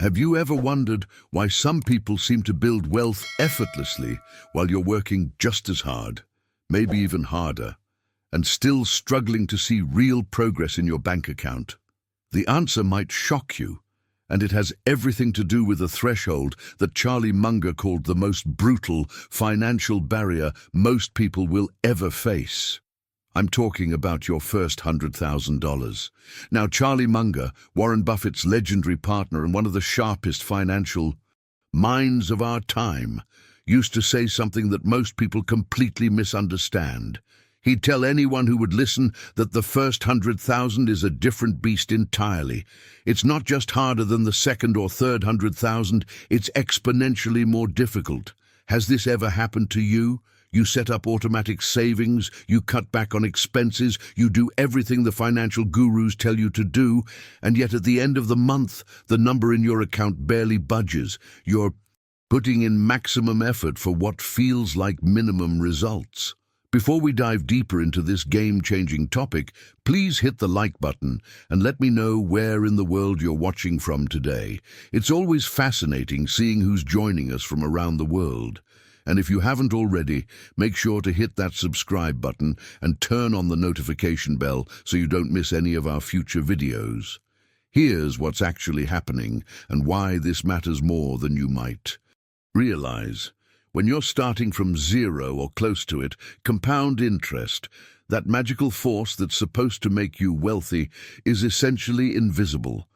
Have you ever wondered why some people seem to build wealth effortlessly while you're working just as hard, maybe even harder, and still struggling to see real progress in your bank account? The answer might shock you, and it has everything to do with a threshold that Charlie Munger called the most brutal financial barrier most people will ever face. I'm talking about your first $100,000. Now, Charlie Munger, Warren Buffett's legendary partner and one of the sharpest financial minds of our time, used to say something that most people completely misunderstand. He'd tell anyone who would listen that the first 100,000 is a different beast entirely. It's not just harder than the second or third 100,000, it's exponentially more difficult. Has this ever happened to you? You set up automatic savings, you cut back on expenses, you do everything the financial gurus tell you to do, and yet at the end of the month, the number in your account barely budges. You're putting in maximum effort for what feels like minimum results. Before we dive deeper into this game-changing topic, please hit the like button and let me know where in the world you're watching from today. It's always fascinating seeing who's joining us from around the world. And if you haven't already, make sure to hit that subscribe button and turn on the notification bell so you don't miss any of our future videos. Here's what's actually happening and why this matters more than you might realize. When you're starting from zero or close to it, compound interest, that magical force that's supposed to make you wealthy, is essentially invisible.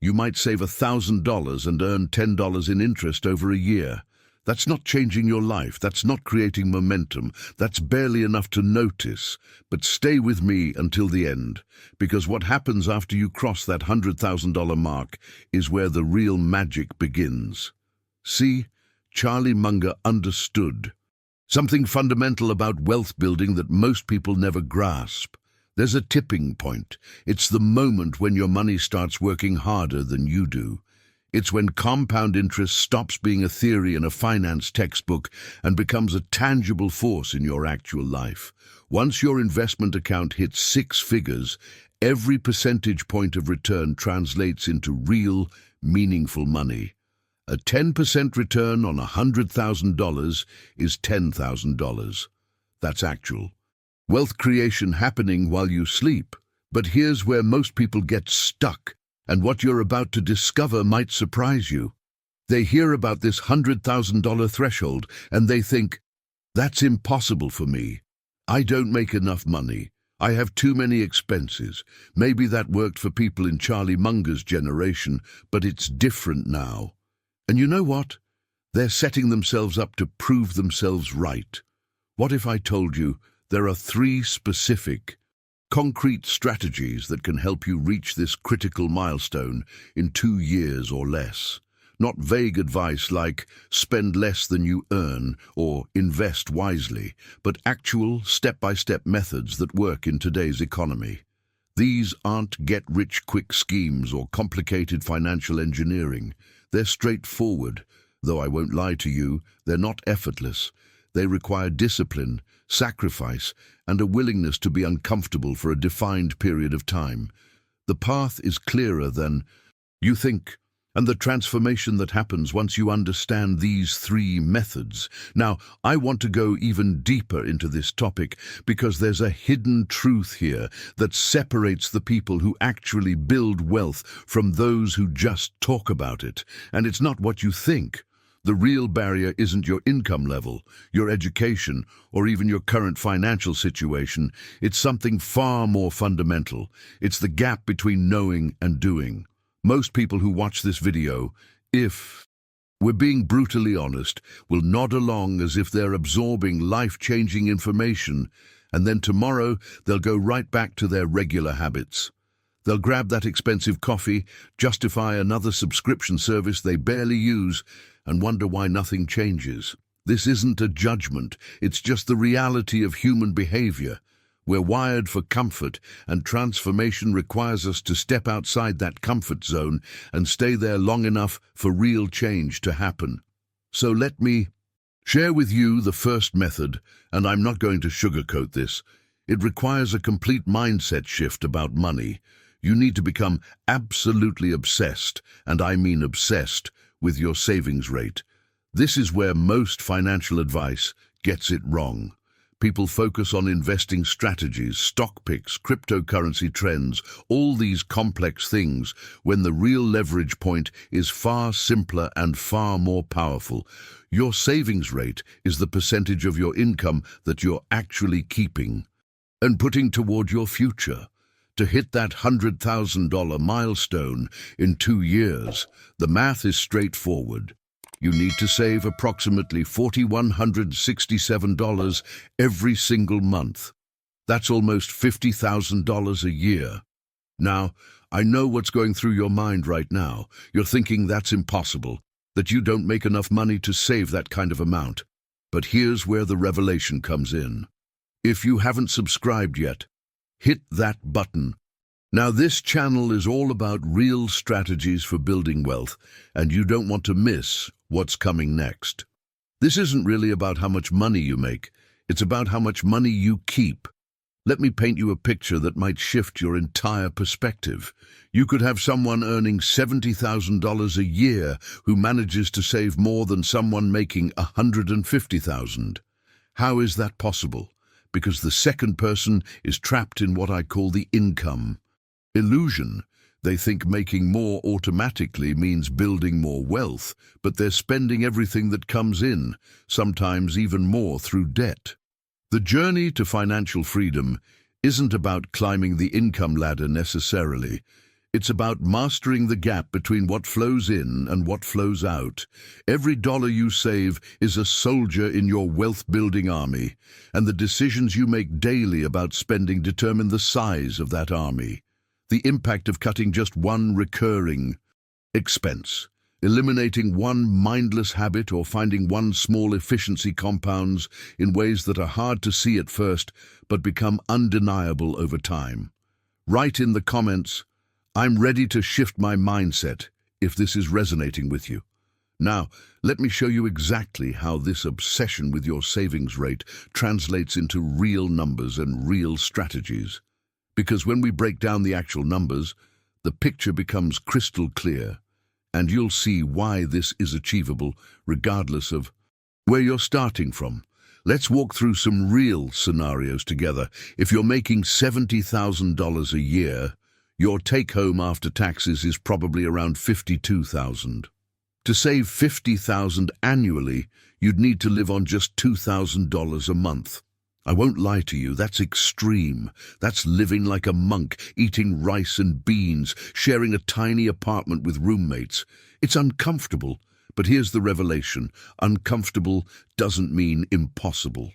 You might save $1,000 and earn $10 in interest over a year. That's not changing your life, that's not creating momentum, that's barely enough to notice. But stay with me until the end, because what happens after you cross that $100,000 mark is where the real magic begins. See, Charlie Munger understood something fundamental about wealth building that most people never grasp. There's a tipping point. It's the moment when your money starts working harder than you do. It's when compound interest stops being a theory in a finance textbook and becomes a tangible force in your actual life. Once your investment account hits 6 figures, every percentage point of return translates into real, meaningful money. A 10% return on $100,000 is $10,000. That's actual wealth creation happening while you sleep. But here's where most people get stuck. And what you're about to discover might surprise you. They hear about this $100,000 threshold and they think, that's impossible for me. I don't make enough money. I have too many expenses. Maybe that worked for people in Charlie Munger's generation, but it's different now. And you know what? They're setting themselves up to prove themselves right. What if I told you there are 3 specific concrete strategies that can help you reach this critical milestone in 2 years or less? Not vague advice like spend less than you earn or invest wisely, but actual step-by-step methods that work in today's economy. These aren't get-rich-quick schemes or complicated financial engineering. They're straightforward, though I won't lie to you, they're not effortless. They require discipline, sacrifice, and a willingness to be uncomfortable for a defined period of time. The path is clearer than you think, and the transformation that happens once you understand these 3 methods. Now, I want to go even deeper into this topic because there's a hidden truth here that separates the people who actually build wealth from those who just talk about it. And it's not what you think. The real barrier isn't your income level, your education, or even your current financial situation. It's something far more fundamental. It's the gap between knowing and doing. Most people who watch this video, if we're being brutally honest, will nod along as if they're absorbing life-changing information, and then tomorrow they'll go right back to their regular habits. They'll grab that expensive coffee, justify another subscription service they barely use, and wonder why nothing changes. This isn't a judgment, it's just the reality of human behavior. We're wired for comfort, and transformation requires us to step outside that comfort zone and stay there long enough for real change to happen. So let me share with you the first method, and I'm not going to sugarcoat this. It requires a complete mindset shift about money. You need to become absolutely obsessed, and I mean obsessed, with your savings rate. This is where most financial advice gets it wrong. People focus on investing strategies, stock picks, cryptocurrency trends, all these complex things, when the real leverage point is far simpler and far more powerful. Your savings rate is the percentage of your income that you're actually keeping and putting toward your future. To hit that $100,000 milestone in 2 years, the math is straightforward. You need to save approximately $4,167 every single month. That's almost $50,000 a year. Now, I know what's going through your mind right now. You're thinking that's impossible, that you don't make enough money to save that kind of amount. But here's where the revelation comes in. If you haven't subscribed yet, hit that button. Now, this channel is all about real strategies for building wealth, and you don't want to miss what's coming next. This isn't really about how much money you make. It's about how much money you keep. Let me paint you a picture that might shift your entire perspective. You could have someone earning $70,000 a year who manages to save more than someone making $150,000. How is that possible? Because the second person is trapped in what I call the income illusion. They think making more automatically means building more wealth, but they're spending everything that comes in, sometimes even more through debt. The journey to financial freedom isn't about climbing the income ladder necessarily. It's about mastering the gap between what flows in and what flows out. Every dollar you save is a soldier in your wealth-building army, and the decisions you make daily about spending determine the size of that army. The impact of cutting just one recurring expense, eliminating one mindless habit, or finding one small efficiency compounds in ways that are hard to see at first but become undeniable over time. Write in the comments, "I'm ready to shift my mindset," if this is resonating with you. Now, let me show you exactly how this obsession with your savings rate translates into real numbers and real strategies. Because when we break down the actual numbers, the picture becomes crystal clear, and you'll see why this is achievable regardless of where you're starting from. Let's walk through some real scenarios together. If you're making $70,000 a year, your take-home after taxes is probably around $52,000. To save $50,000 annually, you'd need to live on just $2,000 a month. I won't lie to you, that's extreme. That's living like a monk, eating rice and beans, sharing a tiny apartment with roommates. It's uncomfortable, but here's the revelation. Uncomfortable doesn't mean impossible.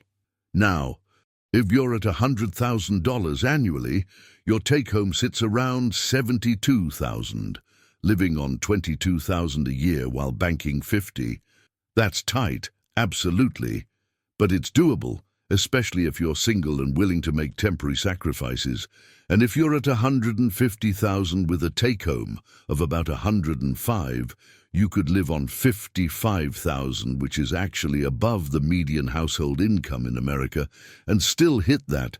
Now, if you're at $100,000 annually, your take-home sits around $72,000, living on $22,000 a year while banking $50,000. That's tight, absolutely, but it's doable, especially if you're single and willing to make temporary sacrifices. And if you're at $150,000 with a take-home of about $105,000, you could live on $55,000, which is actually above the median household income in America, and still hit that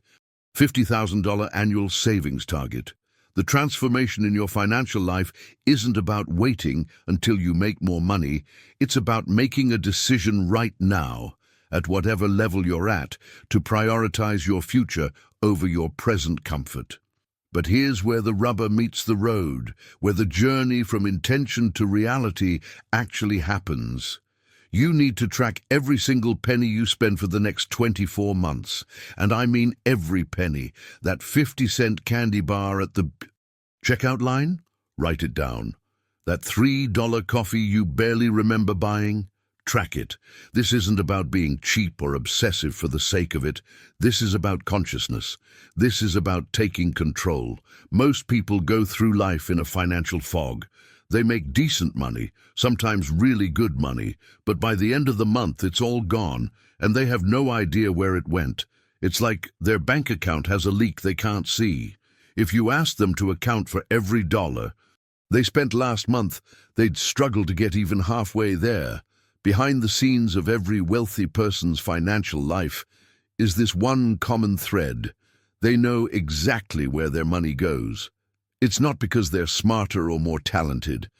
$50,000 annual savings target. The transformation in your financial life isn't about waiting until you make more money. It's about making a decision right now, at whatever level you're at, to prioritize your future over your present comfort. But here's where the rubber meets the road, where the journey from intention to reality actually happens. You need to track every single penny you spend for the next 24 months. And I mean every penny. That 50-cent candy bar at the checkout line? Write it down. That $3 coffee you barely remember buying? Track it. This isn't about being cheap or obsessive for the sake of it. This is about consciousness. This is about taking control. Most people go through life in a financial fog. They make decent money, sometimes really good money, but by the end of the month it's all gone, and they have no idea where it went. It's like their bank account has a leak they can't see. If you ask them to account for every dollar they spent last month, they'd struggle to get even halfway there. Behind the scenes of every wealthy person's financial life is this one common thread. They know exactly where their money goes, It's not because they're smarter or more talented.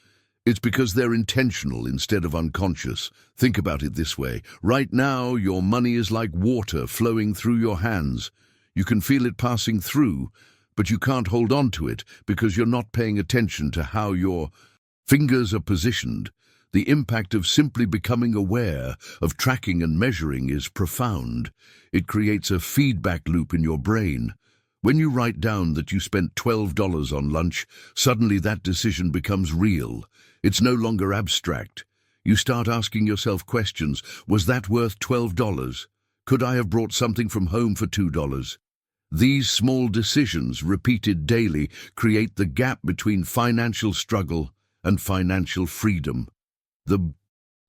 It's because they're intentional instead of unconscious. Think about it this way. Right now, your money is like water flowing through your hands. You can feel it passing through, but you can't hold on to it because you're not paying attention to how your fingers are positioned. The impact of simply becoming aware of tracking and measuring is profound. It creates a feedback loop in your brain. When you write down that you spent $12 on lunch, suddenly that decision becomes real. It's no longer abstract. You start asking yourself questions. Was that worth $12? Could I have brought something from home for $2? These small decisions, repeated daily, create the gap between financial struggle and financial freedom. The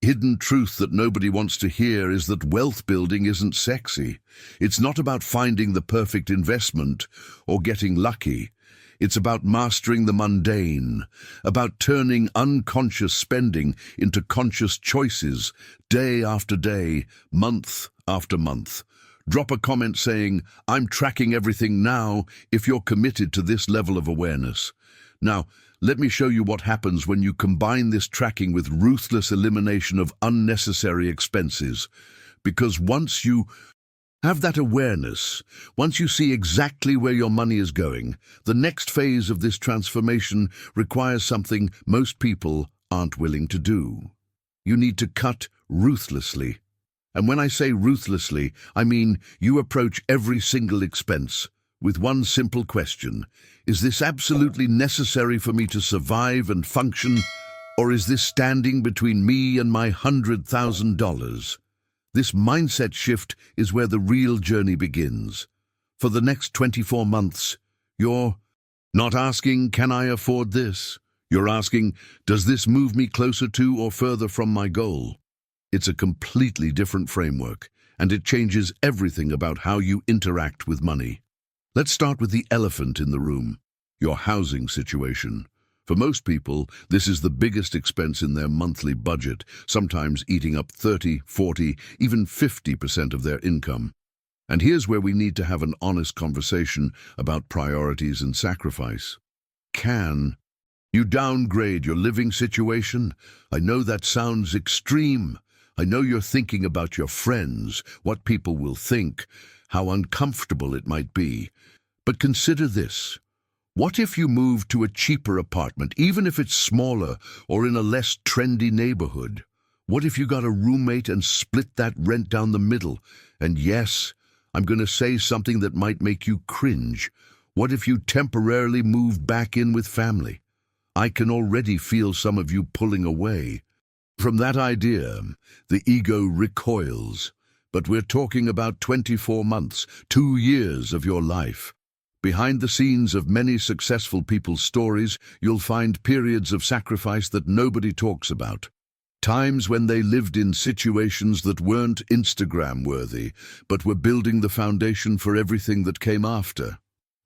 hidden truth that nobody wants to hear is that wealth building isn't sexy. It's not about finding the perfect investment or getting lucky. It's about mastering the mundane, about turning unconscious spending into conscious choices, day after day, month after month. Drop a comment saying, "I'm tracking everything now," if you're committed to this level of awareness. Now, let me show you what happens when you combine this tracking with ruthless elimination of unnecessary expenses. Because once you have that awareness, once you see exactly where your money is going, the next phase of this transformation requires something most people aren't willing to do. You need to cut ruthlessly. And when I say ruthlessly, I mean you approach every single expense with one simple question. Is this absolutely necessary for me to survive and function, or is this standing between me and my $100,000? This mindset shift is where the real journey begins. For the next 24 months, you're not asking, "Can I afford this?" You're asking, "Does this move me closer to or further from my goal?" It's a completely different framework, and it changes everything about how you interact with money. Let's start with the elephant in the room, your housing situation. For most people, this is the biggest expense in their monthly budget, sometimes eating up 30, 40, even 50% of their income. And here's where we need to have an honest conversation about priorities and sacrifice. Can you downgrade your living situation? I know that sounds extreme. I know you're thinking about your friends, what people will think, how uncomfortable it might be. But consider this. What if you move to a cheaper apartment, even if it's smaller or in a less trendy neighborhood? What if you got a roommate and split that rent down the middle? And yes, I'm going to say something that might make you cringe. What if you temporarily moved back in with family? I can already feel some of you pulling away. From that idea, the ego recoils. But we're talking about 24 months, 2 years of your life. Behind the scenes of many successful people's stories, you'll find periods of sacrifice that nobody talks about. Times when they lived in situations that weren't Instagram-worthy, but were building the foundation for everything that came after.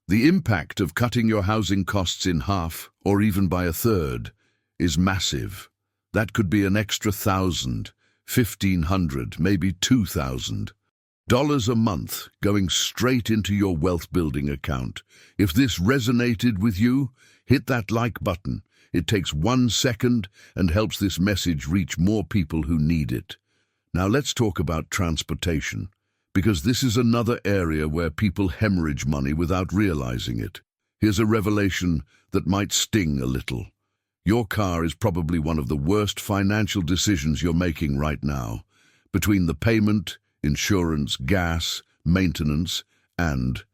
The impact of cutting your housing costs in half, or even by a third, is massive. That could be an extra $1,000, $1,500, maybe $2,000 a month going straight into your wealth building account. If this resonated with you, hit that like button. It takes 1 second and helps this message reach more people who need it. Now let's talk about transportation, because this is another area where people hemorrhage money without realizing it. Here's a revelation that might sting a little. Your car is probably one of the worst financial decisions you're making right now. Between the payment, insurance, gas, maintenance, and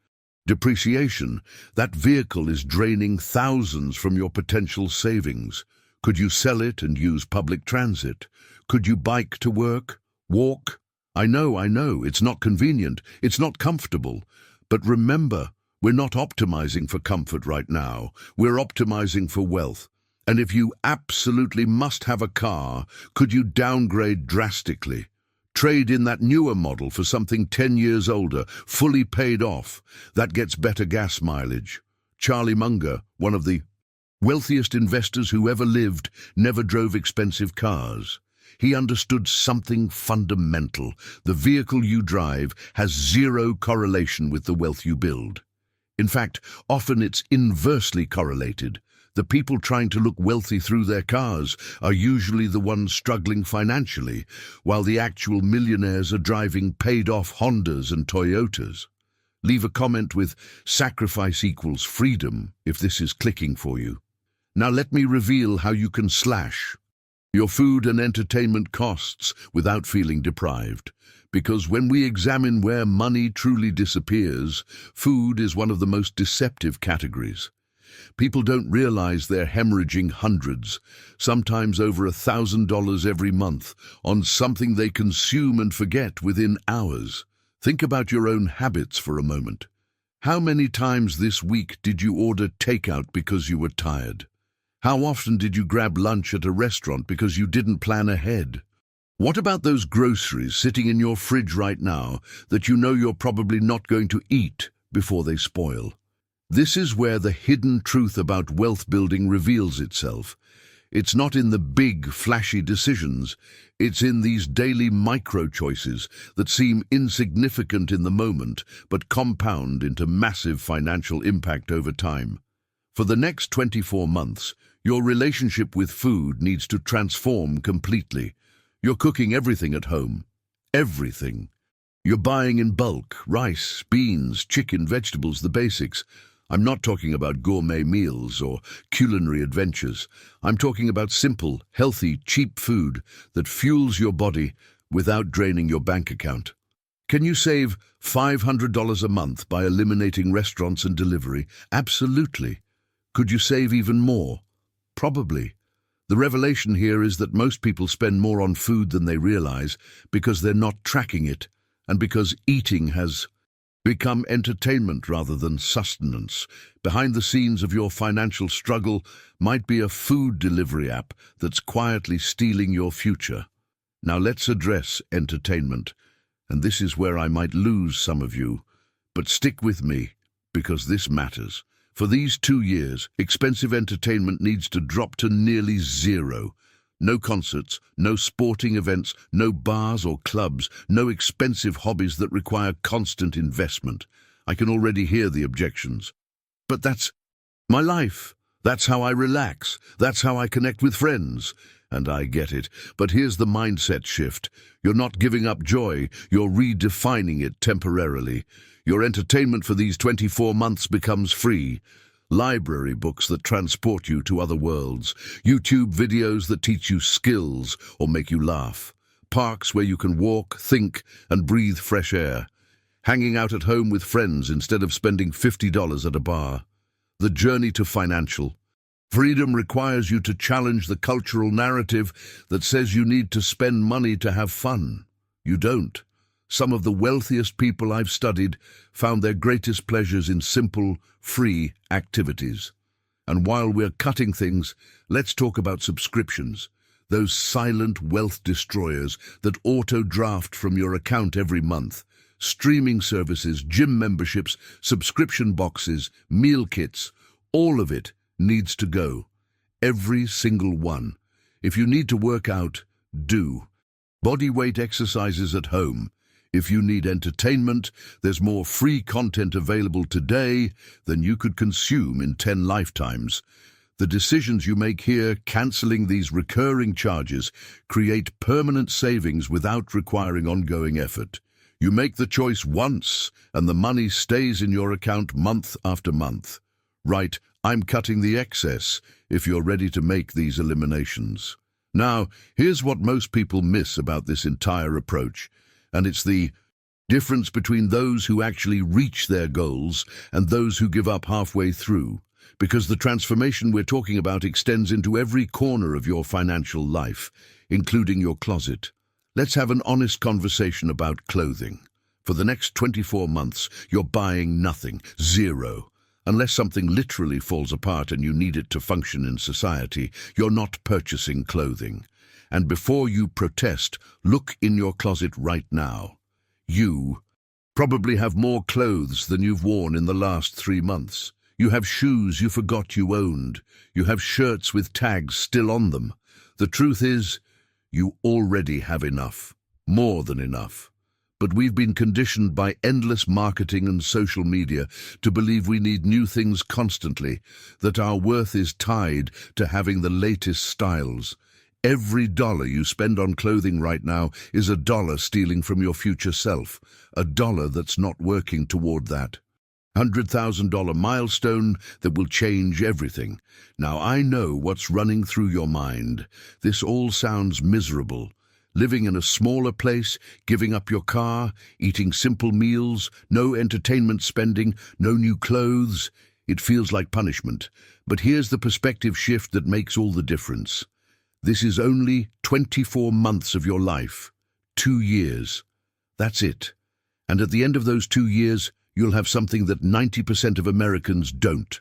depreciation, that vehicle is draining thousands from your potential savings. Could you sell it and use public transit? Could you bike to work? Walk? I know, it's not convenient, it's not comfortable. But remember, we're not optimizing for comfort right now. We're optimizing for wealth. And if you absolutely must have a car, could you downgrade drastically? Trade in that newer model for something 10 years older, fully paid off. That gets better gas mileage. Charlie Munger, one of the wealthiest investors who ever lived, never drove expensive cars. He understood something fundamental. The vehicle you drive has zero correlation with the wealth you build. In fact, often it's inversely correlated. The people trying to look wealthy through their cars are usually the ones struggling financially, while the actual millionaires are driving paid-off Hondas and Toyotas. Leave a comment with "sacrifice equals freedom" if this is clicking for you. Now let me reveal how you can slash your food and entertainment costs without feeling deprived. Because when we examine where money truly disappears, food is one of the most deceptive categories. People don't realize they're hemorrhaging hundreds, sometimes over $1,000 every month, on something they consume and forget within hours. Think about your own habits for a moment. How many times this week did you order takeout because you were tired? How often did you grab lunch at a restaurant because you didn't plan ahead? What about those groceries sitting in your fridge right now that you know you're probably not going to eat before they spoil? This is where the hidden truth about wealth building reveals itself. It's not in the big, flashy decisions. It's in these daily micro-choices that seem insignificant in the moment but compound into massive financial impact over time. For the next 24 months, your relationship with food needs to transform completely. You're cooking everything at home. Everything. You're buying in bulk: rice, beans, chicken, vegetables, the basics. I'm not talking about gourmet meals or culinary adventures. I'm talking about simple, healthy, cheap food that fuels your body without draining your bank account. Can you save $500 a month by eliminating restaurants and delivery? Absolutely. Could you save even more? Probably. The revelation here is that most people spend more on food than they realize because they're not tracking it, and because eating has become entertainment rather than sustenance. Behind the scenes of your financial struggle might be a food delivery app that's quietly stealing your future. Now let's address entertainment, and this is where I might lose some of you, but stick with me, because this matters. For these 2 years, expensive entertainment needs to drop to nearly zero. No concerts, no sporting events, no bars or clubs, no expensive hobbies that require constant investment. I can already hear the objections. But that's my life. That's how I relax. That's how I connect with friends. And I get it. But here's the mindset shift. You're not giving up joy. You're redefining it temporarily. Your entertainment for these 24 months becomes free. Library books that transport you to other worlds, YouTube videos that teach you skills or make you laugh, parks where you can walk, think, and breathe fresh air, hanging out at home with friends instead of spending $50 at a bar. The journey to financial freedom requires you to challenge the cultural narrative that says you need to spend money to have fun. You don't. Some of the wealthiest people I've studied found their greatest pleasures in simple, free activities. And while we're cutting things, let's talk about subscriptions, those silent wealth destroyers that auto-draft from your account every month. Streaming services, gym memberships, subscription boxes, meal kits, all of it needs to go. Every single one. If you need to work out, do. Body weight exercises at home. If you need entertainment, there's more free content available today than you could consume in 10 lifetimes. The decisions you make here, cancelling these recurring charges, create permanent savings without requiring ongoing effort. You make the choice once, and the money stays in your account month after month. Right, I'm cutting the excess if you're ready to make these eliminations. Now, here's what most people miss about this entire approach. And it's the difference between those who actually reach their goals and those who give up halfway through. Because the transformation we're talking about extends into every corner of your financial life, including your closet. Let's have an honest conversation about clothing. For the next 24 months, you're buying nothing, zero. Unless something literally falls apart and you need it to function in society, you're not purchasing clothing. And before you protest, look in your closet right now. You probably have more clothes than you've worn in the last 3 months. You have shoes you forgot you owned. You have shirts with tags still on them. The truth is, you already have enough, more than enough. But we've been conditioned by endless marketing and social media to believe we need new things constantly, that our worth is tied to having the latest styles. Every dollar you spend on clothing right now is a dollar stealing from your future self, a dollar that's not working toward that $100,000 milestone that will change everything. Now, I know what's running through your mind. This all sounds miserable. Living in a smaller place, giving up your car, eating simple meals, no entertainment spending, no new clothes. It feels like punishment. But here's the perspective shift that makes all the difference. This is only 24 months of your life. 2 years. That's it. And at the end of those 2 years, you'll have something that 90% of Americans don't.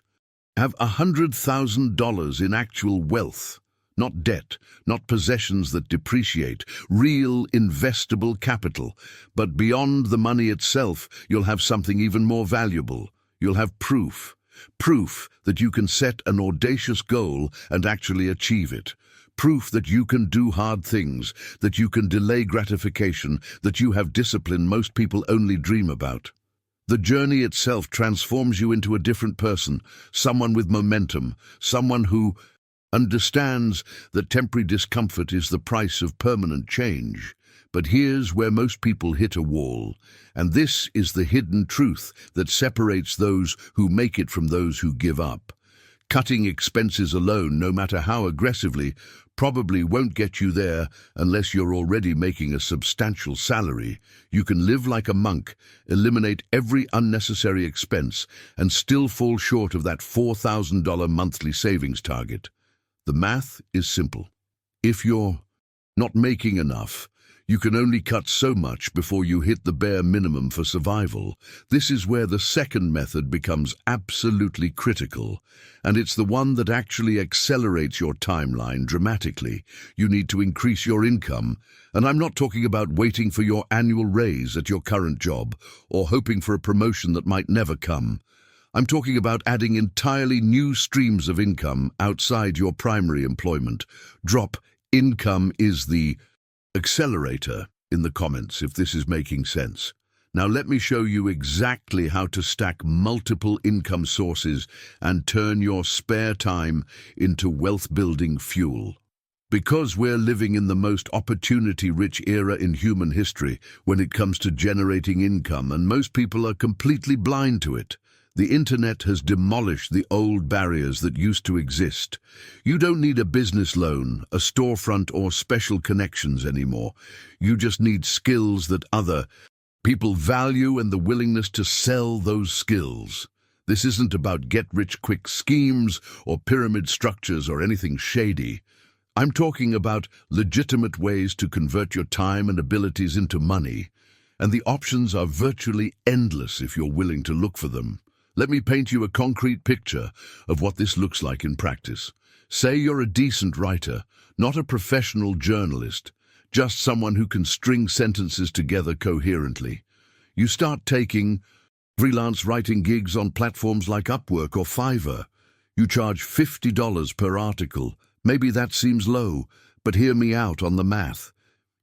Have $100,000 in actual wealth. Not debt, not possessions that depreciate, real investable capital. But beyond the money itself, you'll have something even more valuable. You'll have proof. Proof that you can set an audacious goal and actually achieve it. Proof that you can do hard things, that you can delay gratification, that you have discipline most people only dream about. The journey itself transforms you into a different person, someone with momentum, someone who understands that temporary discomfort is the price of permanent change. But here's where most people hit a wall, and this is the hidden truth that separates those who make it from those who give up. Cutting expenses alone, no matter how aggressively, probably won't get you there unless you're already making a substantial salary. You can live like a monk, eliminate every unnecessary expense, and still fall short of that $4,000 monthly savings target. The math is simple. If you're not making enough, you can only cut so much before you hit the bare minimum for survival. This is where the second method becomes absolutely critical, and it's the one that actually accelerates your timeline dramatically. You need to increase your income, and I'm not talking about waiting for your annual raise at your current job or hoping for a promotion that might never come. I'm talking about adding entirely new streams of income outside your primary employment. Drop income is the accelerator in the comments if this is making sense. Now let me show you exactly how to stack multiple income sources and turn your spare time into wealth-building fuel. Because we're living in the most opportunity-rich era in human history when it comes to generating income, and most people are completely blind to it. The internet has demolished the old barriers that used to exist. You don't need a business loan, a storefront, or special connections anymore. You just need skills that other people value and the willingness to sell those skills. This isn't about get-rich-quick schemes or pyramid structures or anything shady. I'm talking about legitimate ways to convert your time and abilities into money, and the options are virtually endless if you're willing to look for them. Let me paint you a concrete picture of what this looks like in practice. Say you're a decent writer, not a professional journalist, just someone who can string sentences together coherently. You start taking freelance writing gigs on platforms like Upwork or Fiverr. You charge $50 per article. Maybe that seems low, but hear me out on the math.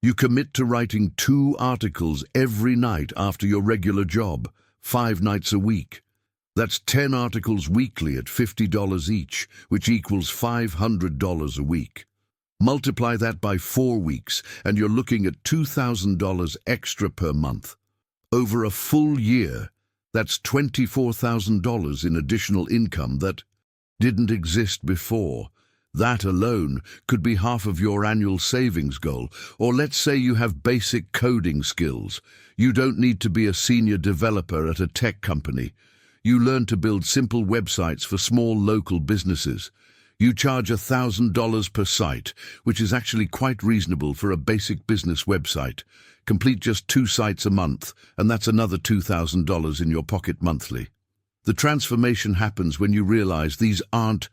You commit to writing 2 articles every night after your regular job, 5 nights a week. That's 10 articles weekly at $50 each, which equals $500 a week. Multiply that by 4 weeks, and you're looking at $2,000 extra per month. Over a full year, that's $24,000 in additional income that didn't exist before. That alone could be half of your annual savings goal. Or let's say you have basic coding skills. You don't need to be a senior developer at a tech company. You learn to build simple websites for small local businesses. You charge $1,000 per site, which is actually quite reasonable for a basic business website. Complete just 2 sites a month, and that's another $2,000 in your pocket monthly. The transformation happens when you realize these aren't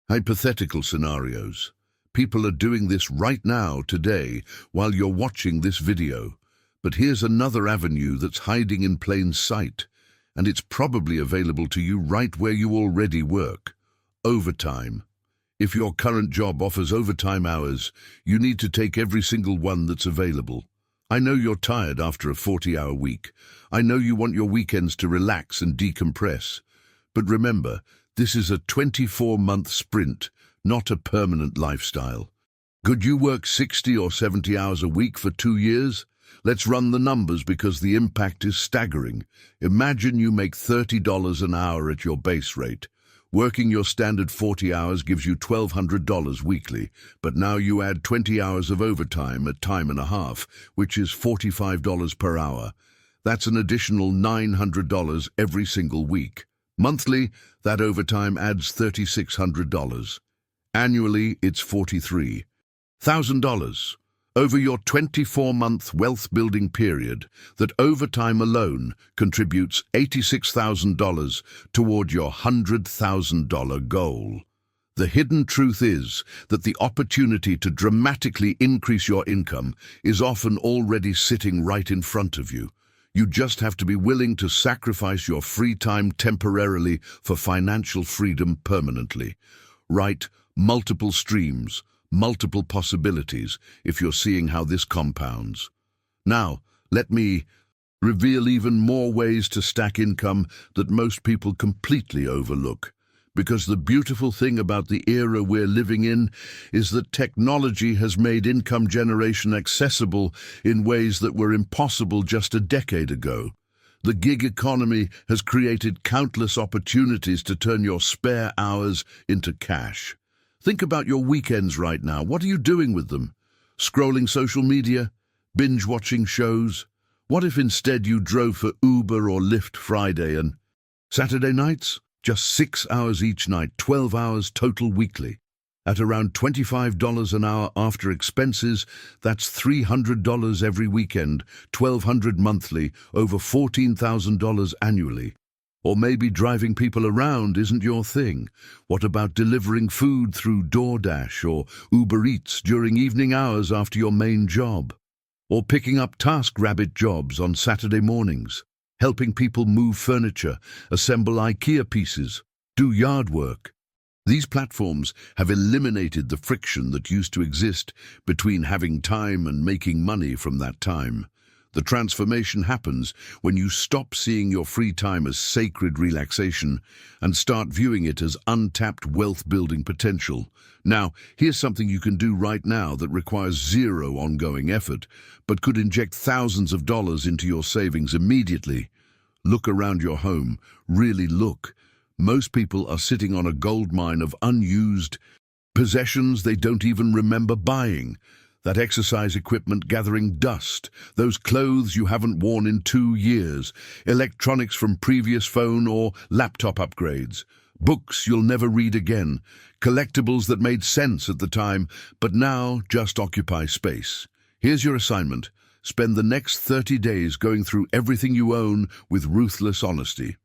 hypothetical scenarios. People are doing this right now, today, while you're watching this video. But here's another avenue that's hiding in plain sight, and it's probably available to you right where you already work. Overtime. If your current job offers overtime hours, you need to take every single one that's available. I know you're tired after a 40-hour week. I know you want your weekends to relax and decompress. But remember, this is a 24-month sprint, not a permanent lifestyle. Could you work 60 or 70 hours a week for 2 years? Let's run the numbers because the impact is staggering. Imagine you make $30 an hour at your base rate. Working your standard 40 hours gives you $1,200 weekly, but now you add 20 hours of overtime at time and a half, which is $45 per hour. That's an additional $900 every single week. Monthly, that overtime adds $3,600. Annually, it's $43,000. Over your 24-month wealth-building period, that overtime alone contributes $86,000 toward your $100,000 goal. The hidden truth is that the opportunity to dramatically increase your income is often already sitting right in front of you. You just have to be willing to sacrifice your free time temporarily for financial freedom permanently. Write multiple streams, multiple possibilities, if you're seeing how this compounds. Now, let me reveal even more ways to stack income that most people completely overlook. Because the beautiful thing about the era we're living in is that technology has made income generation accessible in ways that were impossible just a decade ago. The gig economy has created countless opportunities to turn your spare hours into cash. Think about your weekends right now. What are you doing with them? Scrolling social media? Binge-watching shows? What if instead you drove for Uber or Lyft Friday and Saturday nights? Just 6 hours each night, 12 hours total weekly. At around $25 an hour after expenses, that's $300 every weekend, $1,200 monthly, over $14,000 annually. Or maybe driving people around isn't your thing. What about delivering food through DoorDash or Uber Eats during evening hours after your main job? Or picking up TaskRabbit jobs on Saturday mornings? Helping people move furniture, assemble IKEA pieces, do yard work. These platforms have eliminated the friction that used to exist between having time and making money from that time. The transformation happens when you stop seeing your free time as sacred relaxation and start viewing it as untapped wealth-building potential. Now, here's something you can do right now that requires zero ongoing effort, but could inject thousands of dollars into your savings immediately. Look around your home. Really look. Most people are sitting on a goldmine of unused possessions they don't even remember buying. That exercise equipment gathering dust, those clothes you haven't worn in 2 years, electronics from previous phone or laptop upgrades, books you'll never read again, collectibles that made sense at the time but now just occupy space. Here's your assignment. Spend the next 30 days going through everything you own with ruthless honesty.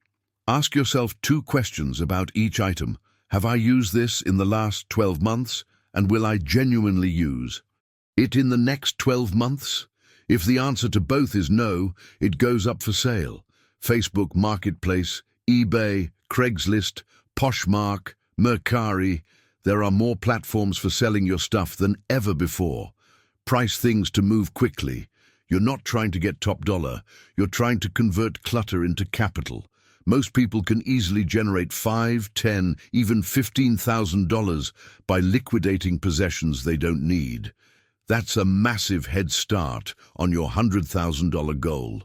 Ask yourself 2 questions about each item. Have I used this in the last 12 months? And will I genuinely use it in the next 12 months? If the answer to both is no, it goes up for sale. Facebook Marketplace, eBay, Craigslist, Poshmark, Mercari. There are more platforms for selling your stuff than ever before. Price things to move quickly. You're not trying to get top dollar. You're trying to convert clutter into capital. Most people can easily generate $5, $10, even $15,000 by liquidating possessions they don't need. That's a massive head start on your $100,000 goal.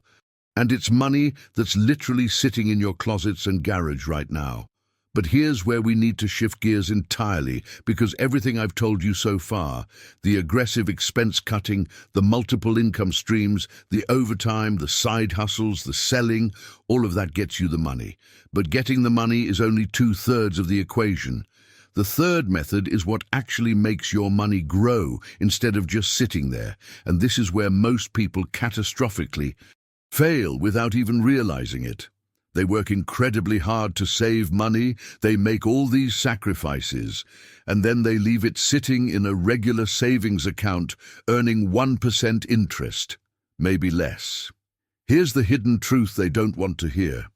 And it's money that's literally sitting in your closets and garage right now. But here's where we need to shift gears entirely, because everything I've told you so far, the aggressive expense cutting, the multiple income streams, the overtime, the side hustles, the selling, all of that gets you the money. But getting the money is only 2/3 of the equation. The third method is what actually makes your money grow instead of just sitting there, and this is where most people catastrophically fail without even realizing it. They work incredibly hard to save money, they make all these sacrifices, and then they leave it sitting in a regular savings account earning 1% interest, maybe less. Here's the hidden truth they don't want to hear.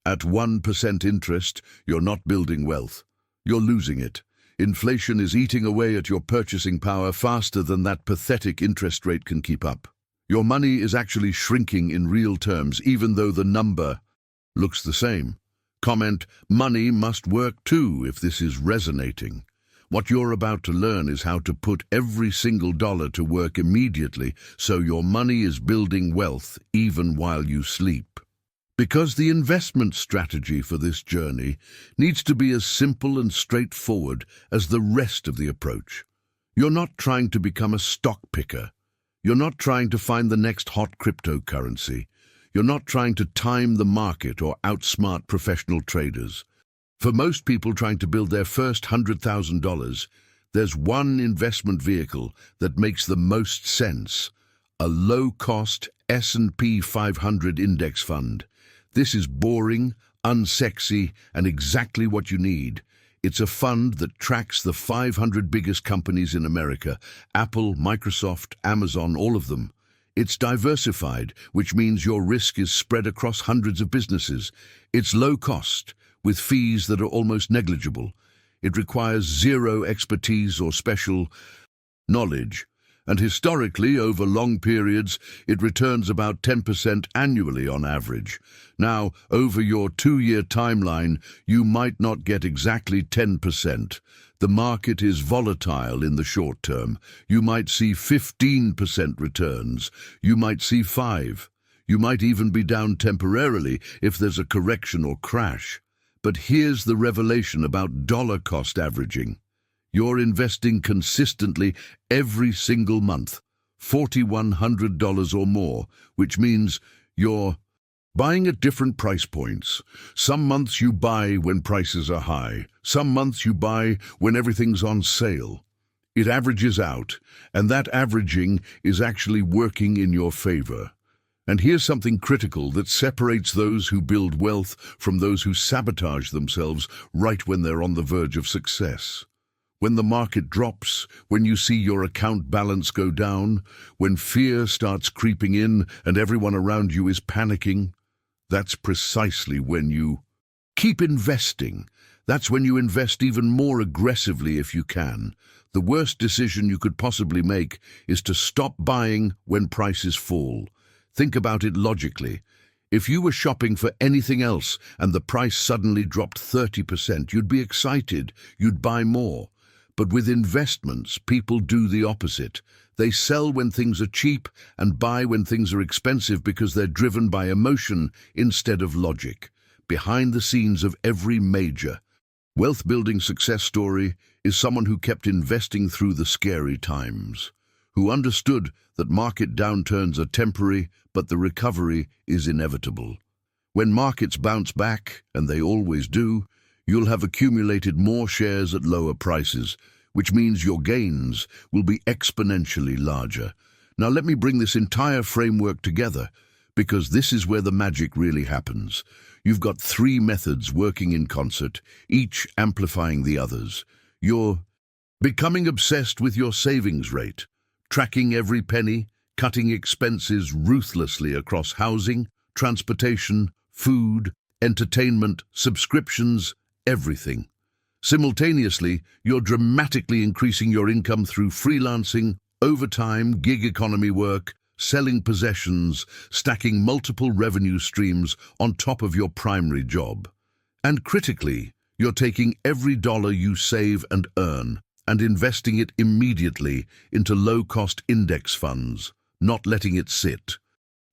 At 1% interest, you're not building wealth. You're losing it. Inflation is eating away at your purchasing power faster than that pathetic interest rate can keep up. Your money is actually shrinking in real terms, even though the number looks the same. Comment, money must work too, if this is resonating. What you're about to learn is how to put every single dollar to work immediately so your money is building wealth even while you sleep. Because the investment strategy for this journey needs to be as simple and straightforward as the rest of the approach. You're not trying to become a stock picker. You're not trying to find the next hot cryptocurrency. You're not trying to time the market or outsmart professional traders. For most people trying to build their first $100,000, there's one investment vehicle that makes the most sense: a low-cost S&P 500 index fund. This is boring, unsexy, and exactly what you need. It's a fund that tracks the 500 biggest companies in America: Apple, Microsoft, Amazon, all of them. It's diversified, which means your risk is spread across hundreds of businesses. It's low cost, with fees that are almost negligible. It requires zero expertise or special knowledge. And historically, over long periods, it returns about 10% annually on average. Now, over your 2-year timeline, you might not get exactly 10%. The market is volatile in the short term. You might see 15% returns. You might see 5%. You might even be down temporarily if there's a correction or crash. But here's the revelation about dollar cost averaging. You're investing consistently every single month, $4,100 or more, which means you're buying at different price points. Some months you buy when prices are high. Some months you buy when everything's on sale. It averages out, and that averaging is actually working in your favor. And here's something critical that separates those who build wealth from those who sabotage themselves right when they're on the verge of success. When the market drops, when you see your account balance go down, when fear starts creeping in and everyone around you is panicking, that's precisely when you keep investing. That's when you invest even more aggressively if you can. The worst decision you could possibly make is to stop buying when prices fall. Think about it logically. If you were shopping for anything else and the price suddenly dropped 30%, you'd be excited, you'd buy more. But with investments, people do the opposite. They sell when things are cheap and buy when things are expensive because they're driven by emotion instead of logic. Behind the scenes of every major wealth-building success story is someone who kept investing through the scary times, who understood that market downturns are temporary, but the recovery is inevitable. When markets bounce back, and they always do, you'll have accumulated more shares at lower prices, which means your gains will be exponentially larger. Now let me bring this entire framework together, because this is where the magic really happens. You've got 3 methods working in concert, each amplifying the others. You're becoming obsessed with your savings rate, tracking every penny, cutting expenses ruthlessly across housing, transportation, food, entertainment, subscriptions, everything. Simultaneously, you're dramatically increasing your income through freelancing, overtime, gig economy work, selling possessions, stacking multiple revenue streams on top of your primary job. And critically, you're taking every dollar you save and earn and investing it immediately into low-cost index funds, not letting it sit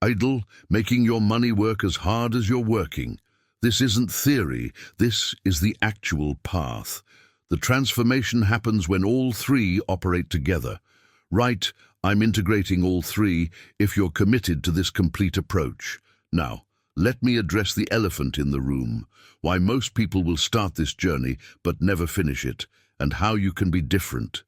idle, making your money work as hard as you're working. This isn't theory, this is the actual path. The transformation happens when all 3 operate together. Right, I'm integrating all 3 if you're committed to this complete approach. Now, let me address the elephant in the room, why most people will start this journey but never finish it, and how you can be different.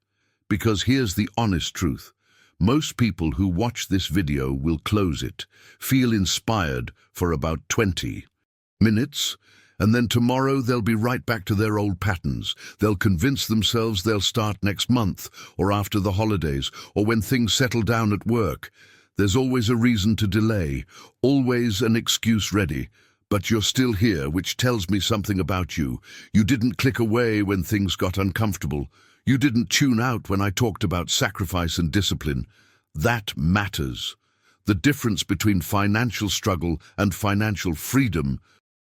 Because here's the honest truth. Most people who watch this video will close it, feel inspired for about 20 minutes, and then tomorrow they'll be right back to their old patterns. They'll convince themselves they'll start next month, or after the holidays, or when things settle down at work. There's always a reason to delay, always an excuse ready. But you're still here, which tells me something about you. You didn't click away when things got uncomfortable. You didn't tune out when I talked about sacrifice and discipline. That matters. The difference between financial struggle and financial freedom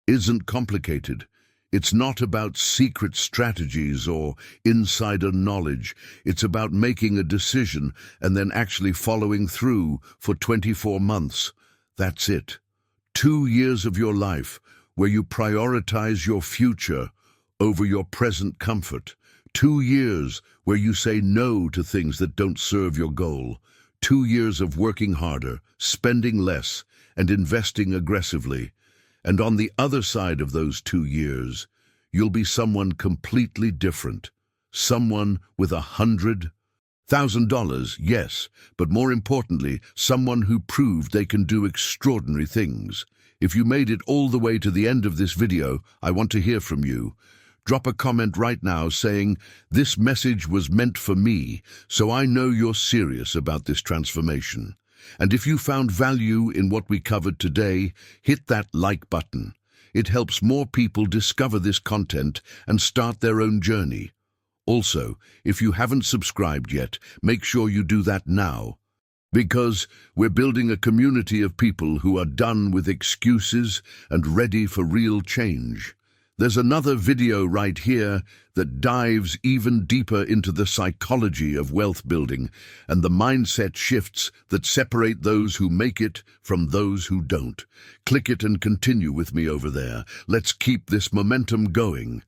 isn't complicated. It's not about secret strategies or insider knowledge. It's about making a decision and then actually following through for 24 months. That's it. 2 years of your life where you prioritize your future over your present comfort. 2 years where you say no to things that don't serve your goal. 2 years of working harder, spending less, and investing aggressively. And on the other side of those 2 years, you'll be someone completely different. Someone with $100,000, yes, but more importantly, someone who proved they can do extraordinary things. If you made it all the way to the end of this video, I want to hear from you. Drop a comment right now saying, "This message was meant for me, so I know you're serious about this transformation." And if you found value in what we covered today, hit that like button. It helps more people discover this content and start their own journey. Also, if you haven't subscribed yet, make sure you do that now. Because we're building a community of people who are done with excuses and ready for real change. There's another video right here that dives even deeper into the psychology of wealth building and the mindset shifts that separate those who make it from those who don't. Click it and continue with me over there. Let's keep this momentum going.